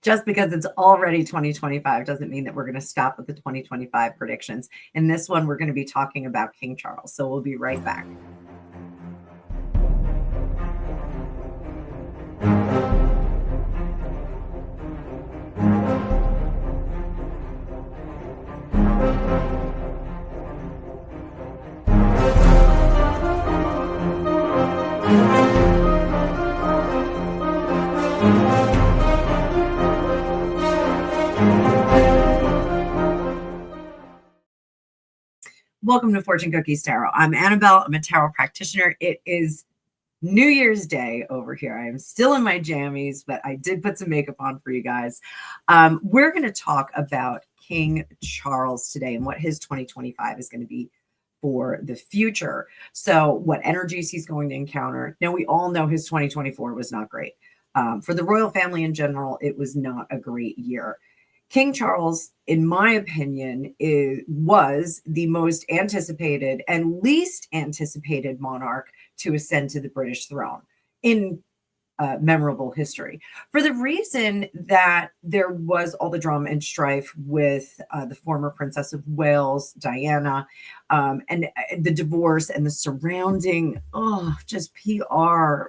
Just because it's already 2025 doesn't mean that we're going to stop with the 2025 predictions. In this one, we're going to be talking about King Charles. So we'll be right back. Welcome to Fortune Cookies Tarot. I'm Annabelle. I'm a tarot practitioner. It is New Year's Day over here. I am still in my jammies, but I did put some makeup on for you guys. We're going to talk about King Charles today and what his 2025 is going to be for the future. So what energies he's going to encounter. Now, we all know his 2024 was not great. For the royal family in general, it was not a great year. King Charles, in my opinion, was the most anticipated and least anticipated monarch to ascend to the British throne in memorable history, for the reason that there was all the drama and strife with the former Princess of Wales, Diana, and the divorce and the surrounding, just PR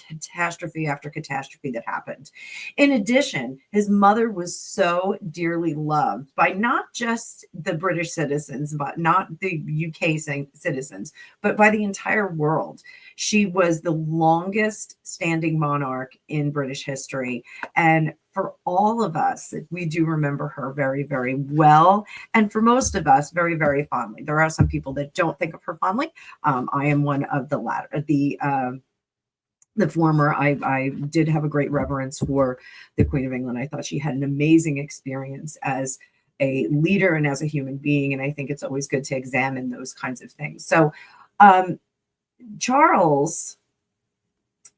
catastrophe after catastrophe that happened. In addition, his mother was so dearly loved by not just the British citizens, but not the UK citizens, but by the entire world. She was the longest standing monarch in British history. And for all of us, we do remember her very, very well. And for most of us, very, very fondly. There are some people that don't think of her fondly. I am one of the latter. The former, I did have a great reverence for the Queen of England. I thought she had an amazing experience as a leader and as a human being. And I think it's always good to examine those kinds of things. So, Charles,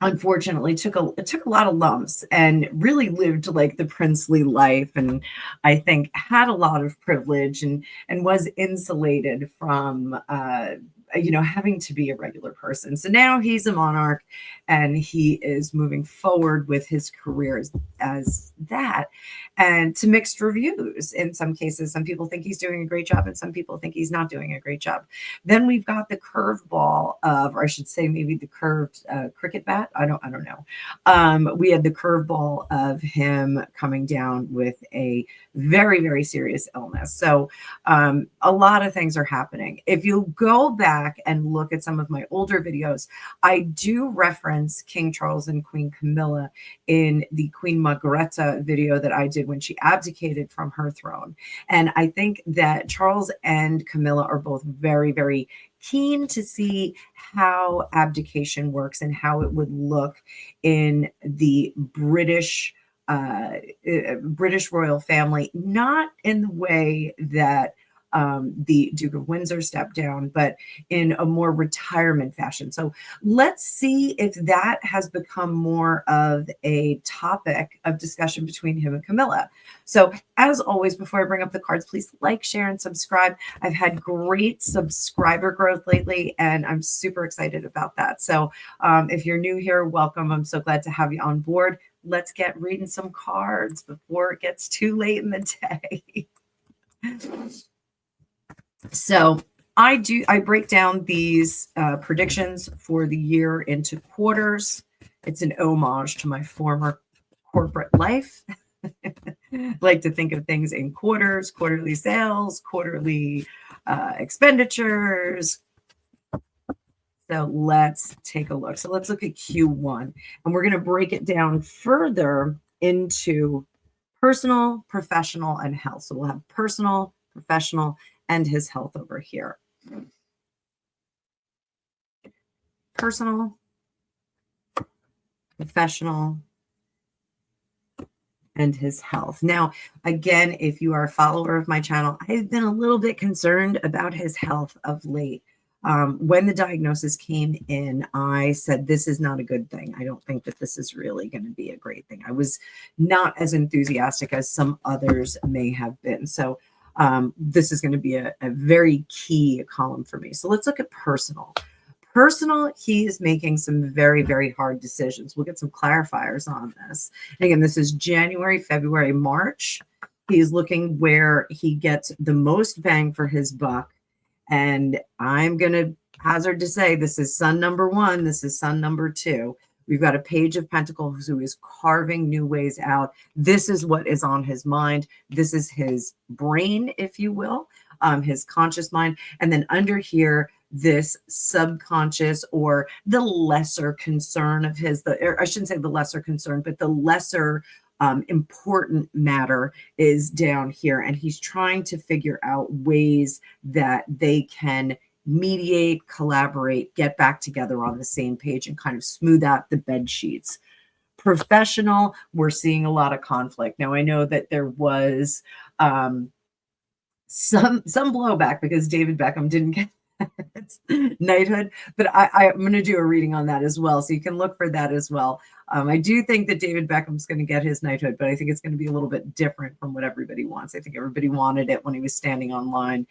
unfortunately, took a lot of lumps and really lived like the princely life, and I think had a lot of privilege and was insulated from having to be a regular person. So now he's a monarch and he is moving forward with his career as that, and to mixed reviews. In some cases, some people think he's doing a great job and some people think he's not doing a great job. Then we've got the curveball of, or I should say maybe the curved cricket bat. I don't know. We had the curveball of him coming down with a very, very serious illness. So a lot of things are happening. If you go back and look at some of my older videos, I do reference King Charles and Queen Camilla in the Queen Margrethe video that I did when she abdicated from her throne. And I think that Charles and Camilla are both very, very keen to see how abdication works and how it would look in the British royal family, not in the way that the Duke of Windsor stepped down, but in a more retirement fashion. So let's see if that has become more of a topic of discussion between him and Camilla. So as always, before I bring up the cards, please like, share, and subscribe. I've had great subscriber growth lately, and I'm super excited about that. So if you're new here, welcome. I'm so glad to have you on board. Let's get reading some cards before it gets too late in the day. So I break down these predictions for the year into quarters. It's an homage to my former corporate life. I like to think of things in quarters, quarterly sales, quarterly expenditures. So let's take a look. So let's look at Q1, and we're going to break it down further into personal, professional, and health. So we'll have personal, professional, and his health over here. Personal, professional, and his health. Now, again, if you are a follower of my channel, I've been a little bit concerned about his health of late. When the diagnosis came in, I said, this is not a good thing. I don't think that this is really going to be a great thing. I was not as enthusiastic as some others may have been. So this is going to be a very key column for me. So let's look at personal. Personal, he is making some very, very hard decisions. We'll get some clarifiers on this. And again, this is January, February, March. He's looking where he gets the most bang for his buck. And I'm going to hazard to say this is son number one. This is son number two. We've got a Page of Pentacles who is carving new ways out. This is what is on his mind. This is his brain, if you will, his conscious mind. And then under here, this subconscious or the lesser concern of his, or I shouldn't say the lesser concern, but the lesser important matter is down here. And he's trying to figure out ways that they can mediate, collaborate, get back together on the same page and kind of smooth out the bed sheets. Professional, we're seeing a lot of conflict. Now, I know that there was some blowback because David Beckham didn't get knighthood, but I'm going to do a reading on that as well, so you can look for that as well. I do think that David Beckham's going to get his knighthood, but I think it's going to be a little bit different from what everybody wants. I think everybody wanted it when he was standing on line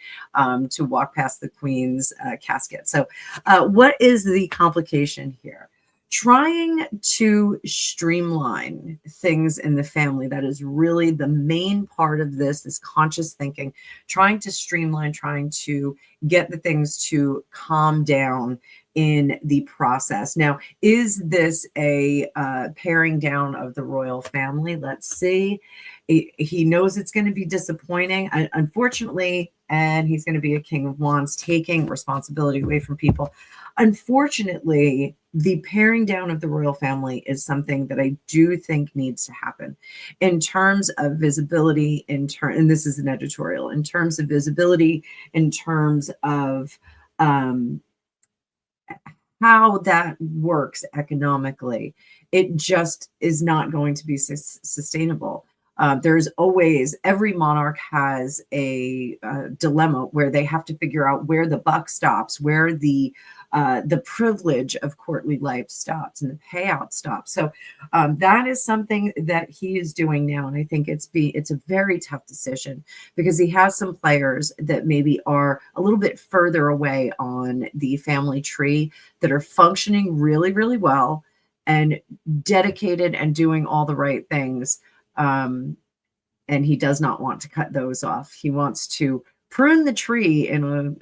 to walk past the Queen's casket. So what is the complication here? Trying to streamline things in the family. That is really the main part of this conscious thinking, trying to streamline, trying to get the things to calm down in the process. Now, is this a paring down of the royal family? Let's see. He knows it's going to be disappointing, unfortunately, and he's going to be a King of Wands, taking responsibility away from people. Unfortunately, the paring down of the royal family is something that I do think needs to happen in terms of visibility, and this is an editorial, in terms of visibility, in terms of how that works economically. It just is not going to be sustainable. There's always, every monarch has a dilemma where they have to figure out where the buck stops, where the privilege of courtly life stops and the payout stops. So that is something that he is doing now. And I think it's a very tough decision because he has some players that maybe are a little bit further away on the family tree that are functioning really, really well and dedicated and doing all the right things. And he does not want to cut those off. He wants to prune the tree in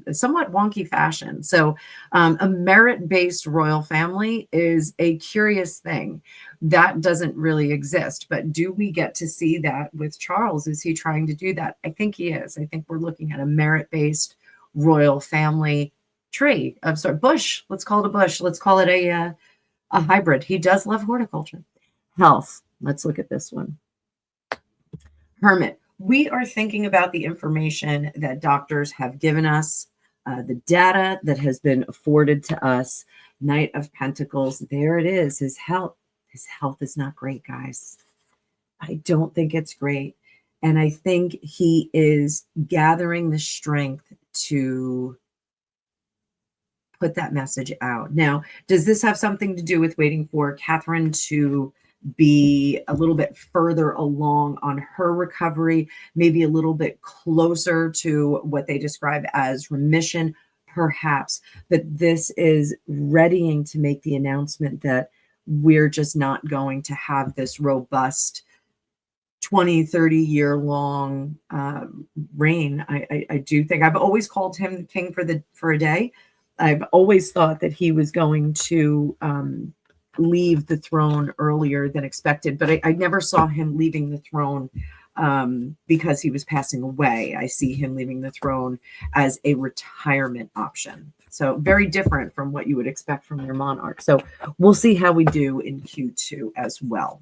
a somewhat wonky fashion. So a merit-based royal family is a curious thing. That doesn't really exist. But do we get to see that with Charles? Is he trying to do that? I think he is. I think we're looking at a merit-based royal family tree of sort, bush. Let's call it a bush. Let's call it a hybrid. He does love horticulture. Health. Let's look at this one. Hermit. We are thinking about the information that doctors have given us, the data that has been afforded to us. Knight of Pentacles. There it is. His health. His health is not great, guys. I don't think it's great. And I think he is gathering the strength to put that message out. Now, does this have something to do with waiting for Catherine to be a little bit further along on her recovery, maybe a little bit closer to what they describe as remission, perhaps? But this is readying to make the announcement that we're just not going to have this robust 20, 30 year long reign. I do think I've always called him the king for a day. I've always thought that he was going to leave the throne earlier than expected, but I never saw him leaving the throne because he was passing away. I see him leaving the throne as a retirement option. So very different from what you would expect from your monarch. So we'll see how we do in Q2 as well.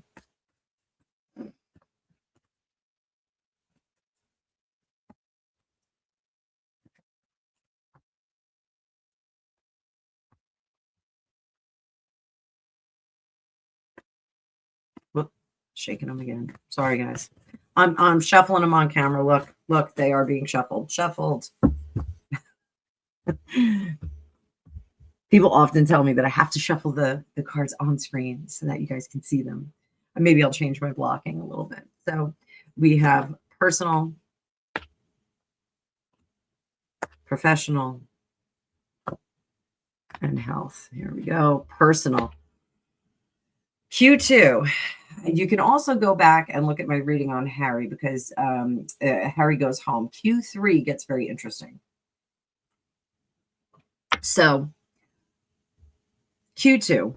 Whoop, shaking them again. Sorry, guys. I'm shuffling them on camera. Look, they are being shuffled. People often tell me that I have to shuffle the cards on screen so that you guys can see them. And maybe I'll change my blocking a little bit. So we have personal, professional, and health. Here we go. Personal. Q2. You can also go back and look at my reading on Harry because Harry goes home. Q3 gets very interesting. So Q2,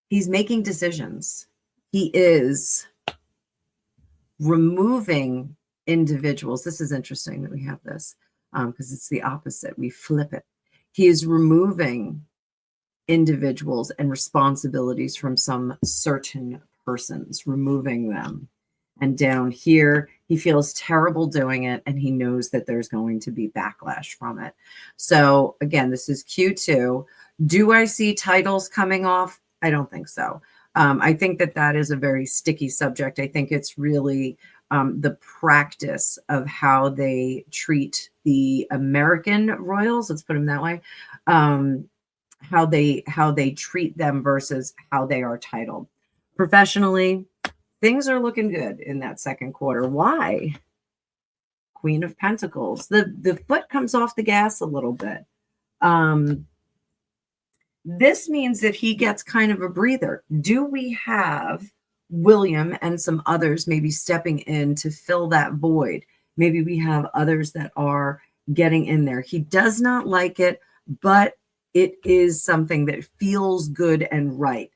he's making decisions. He is removing individuals. This is interesting that we have this because it's the opposite. We flip it. He is removing individuals and responsibilities from some certain persons, removing them. And down here, he feels terrible doing it, and he knows that there's going to be backlash from it. So again, this is Q2. Do I see titles coming off? I don't think so. I think that that is a very sticky subject. I think it's really the practice of how they treat the American royals, let's put them that way, how they treat them versus how they are titled. Professionally, things are looking good in that second quarter. Why? Queen of Pentacles. The foot comes off the gas a little bit. This means that he gets kind of a breather. Do we have William and some others maybe stepping in to fill that void? Maybe we have others that are getting in there. He does not like it, but it is something that feels good and right.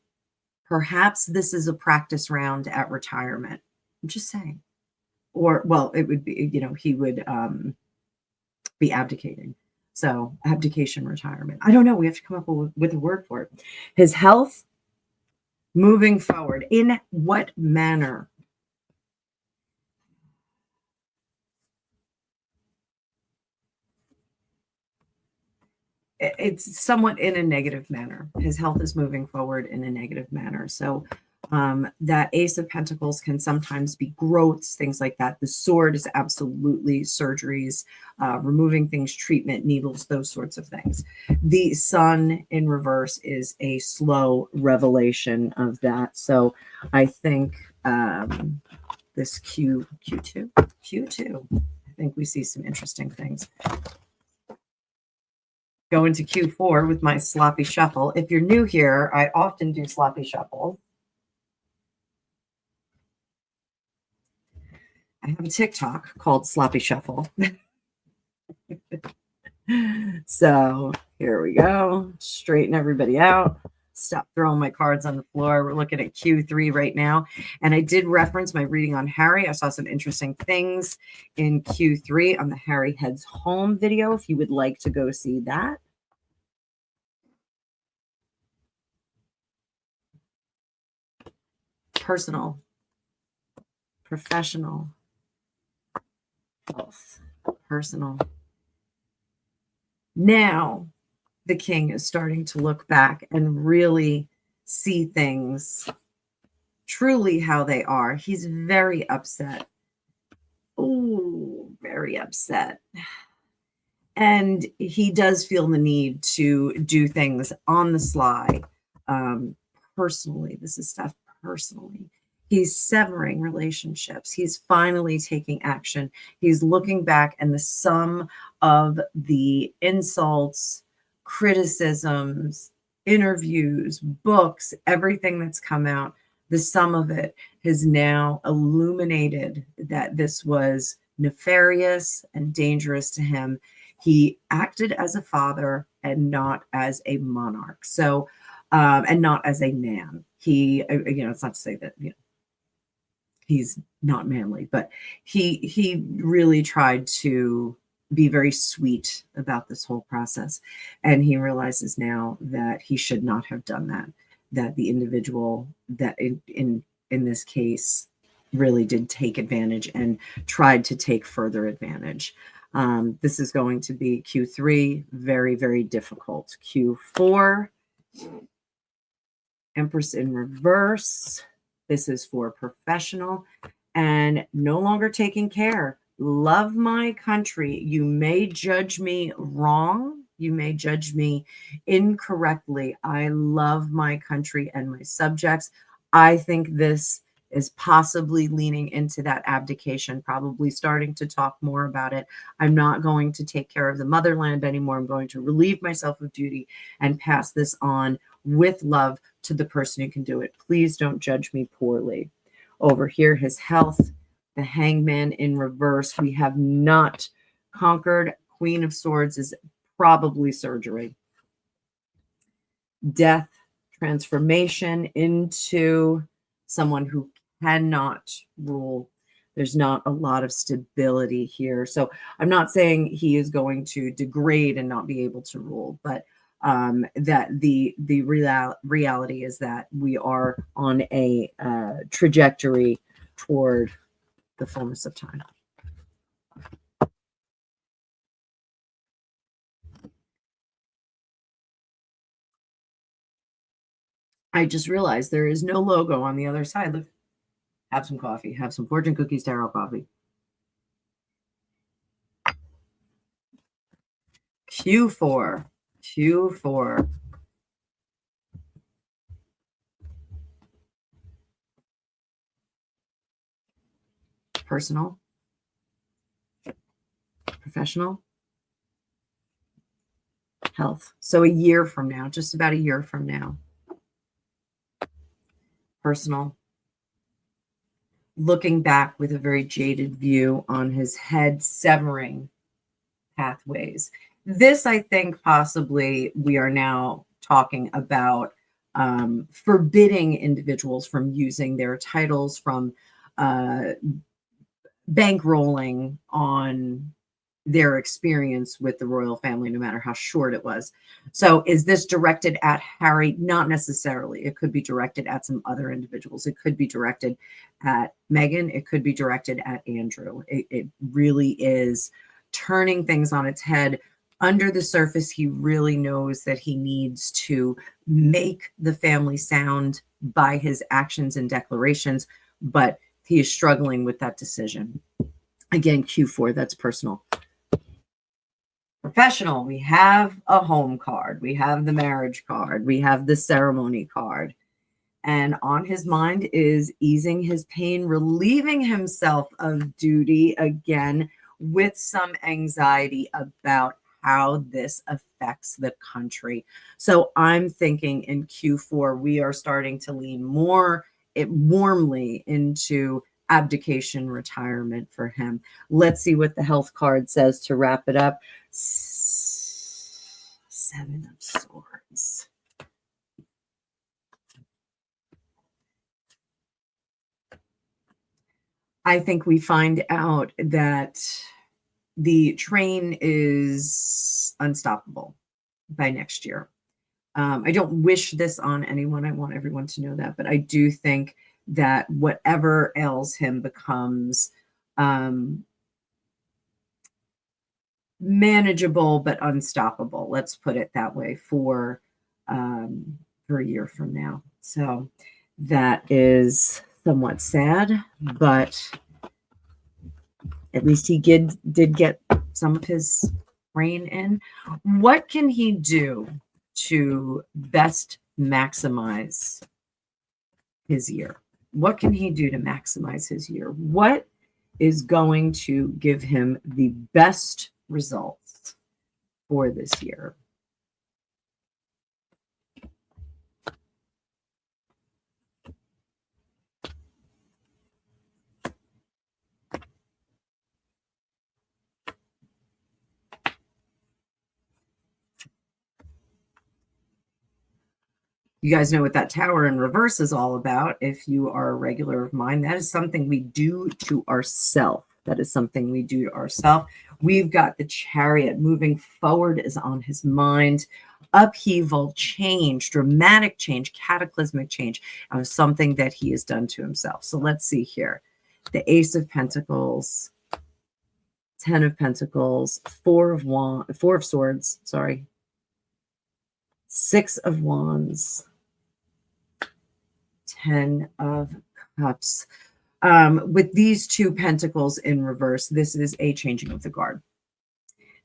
Perhaps this is a practice round at retirement. I'm just saying. Or, well, it would be, he would be abdicating. So abdication, retirement. I don't know. We have to come up with a word for it. His health, moving forward. In what manner? It's somewhat in a negative manner. His health is moving forward in a negative manner. So that Ace of Pentacles can sometimes be growths, things like that. The sword is absolutely surgeries, removing things, treatment, needles, those sorts of things. The Sun in reverse is a slow revelation of that. So I think this Q2, I think we see some interesting things. Go into Q4 with my sloppy shuffle. If you're new here, I often do sloppy shuffle. I have a TikTok called Sloppy Shuffle. So here we go. Straighten everybody out. Stop throwing my cards on the floor. We're looking at Q3 right now. And I did reference my reading on Harry. I saw some interesting things in Q3 on the Harry Heads Home video, if you would like to go see that. Personal, professional, health, personal. Now the king is starting to look back and really see things truly how they are. He's very upset. Oh, very upset. And he does feel the need to do things on the sly. Personally, this is stuff personally. He's severing relationships. He's finally taking action. He's looking back, and the sum of the insults, criticisms, interviews, books, everything that's come out, the sum of it has now illuminated that this was nefarious and dangerous to him. He acted as a father and not as a monarch. So, and not as a man. He, it's not to say that, he's not manly, but he really tried to be very sweet about this whole process. And he realizes now that he should not have done that, that the individual that in this case really did take advantage and tried to take further advantage. This is going to be Q3, very, very difficult. Q4, Empress in reverse. This is for professional and no longer taking care. Love my country. You may judge me wrong. You may judge me incorrectly. I love my country and my subjects. I think this is possibly leaning into that abdication, probably starting to talk more about it. I'm not going to take care of the motherland anymore. I'm going to relieve myself of duty and pass this on with love to the person who can do it. Please don't judge me poorly. Over here, his health, the Hangman in reverse. We have not conquered. Queen of Swords is probably surgery. Death, transformation into someone who cannot rule. There's not a lot of stability here. So I'm not saying he is going to degrade and not be able to rule, but that the reality is that we are on a trajectory toward the fullness of time. I just realized there is no logo on the other side. Look, have some coffee, have some fortune cookies, tarot coffee. Q4. Personal, professional, health. So a year from now, just about a year from now. Personal, looking back with a very jaded view on his head, severing pathways. This, I think, possibly we are now talking about forbidding individuals from using their titles, from bankrolling on their experience with the royal family, no matter how short it was. So is this directed at Harry? Not necessarily. It could be directed at some other individuals. It could be directed at Meghan. It could be directed at Andrew. It really is turning things on its head. Under the surface, he really knows that he needs to make the family sound by his actions and declarations, but he is struggling with that decision. Again, Q4, that's personal. Professional, we have a home card, we have the marriage card, we have the ceremony card, and on his mind is easing his pain, relieving himself of duty, again with some anxiety about how this affects the country. So I'm thinking in Q4 we are starting to lean more warmly into abdication, retirement for him. Let's see what the health card says to wrap it up. 7 of Swords. I think we find out that the train is unstoppable by next year. I don't wish this on anyone. I want everyone to know that. But I do think that whatever ails him becomes manageable but unstoppable. Let's put it that way for a year from now. So that is somewhat sad, but at least he did get some of his rain in. What can he do to best maximize his year? What can he do to maximize his year? What is going to give him the best results for this year? You guys know what that tower in reverse is all about. If you are a regular of mine, that is something we do to ourselves. That is something we do to ourselves. We've got the Chariot. Moving forward is on his mind. Upheaval, change, dramatic change, cataclysmic change of something that he has done to himself. So let's see here. The Ace of Pentacles, 10 of Pentacles, 4 of Swords, sorry. 6 of Wands, 10 of Cups. With these 2 pentacles in reverse, this is a changing of the guard.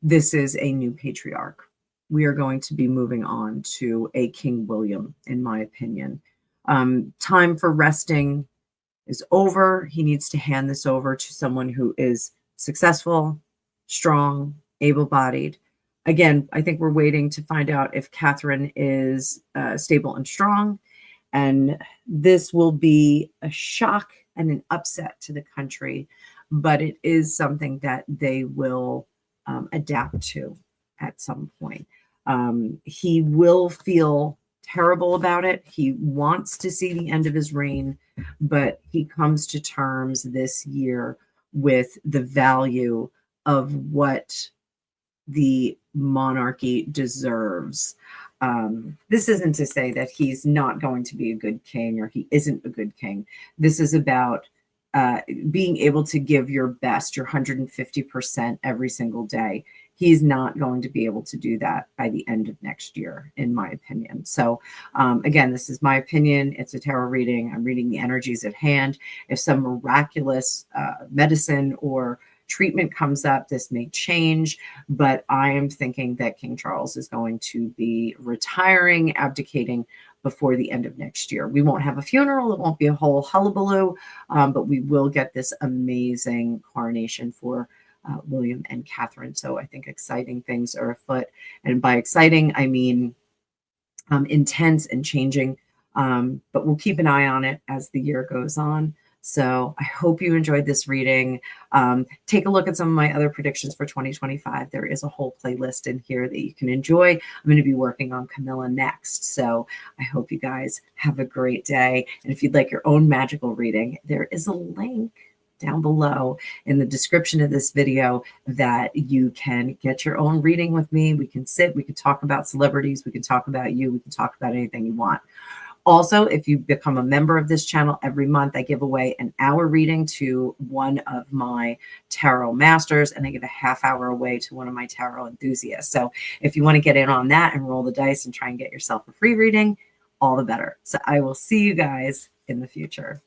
This is a new patriarch. We are going to be moving on to a King William, in my opinion. Time for resting, is over. He needs to hand this over to someone who is successful, strong, able-bodied. Again, I think we're waiting to find out if Catherine is stable and strong. And this will be a shock and an upset to the country, but it is something that they will adapt to at some point. He will feel terrible about it. He wants to see the end of his reign, but he comes to terms this year with the value of what the monarchy deserves. This isn't to say that he's not going to be a good king or he isn't a good king. This is about being able to give your best, your 150% every single day. He's not going to be able to do that by the end of next year, in my opinion. So again, this is my opinion. It's a tarot reading. I'm reading the energies at hand. If some miraculous medicine or treatment comes up, this may change, but I am thinking that King Charles is going to be retiring, abdicating before the end of next year. We won't have a funeral. It won't be a whole hullabaloo, but we will get this amazing coronation for William and Catherine. So I think exciting things are afoot. And by exciting, I mean intense and changing, but we'll keep an eye on it as the year goes on. So I hope you enjoyed this reading. Take a look at some of my other predictions for 2025. There is a whole playlist in here that you can enjoy. I'm going to be working on Camilla next. So I hope you guys have a great day. And if you'd like your own magical reading, there is a link down below in the description of this video that you can get your own reading with me. We can sit, we can talk about celebrities, we can talk about you, we can talk about anything you want. Also, if you become a member of this channel, every month I give away an hour reading to one of my tarot masters, and I give a half hour away to one of my tarot enthusiasts. So if you want to get in on that and roll the dice and try and get yourself a free reading, all the better. So I will see you guys in the future.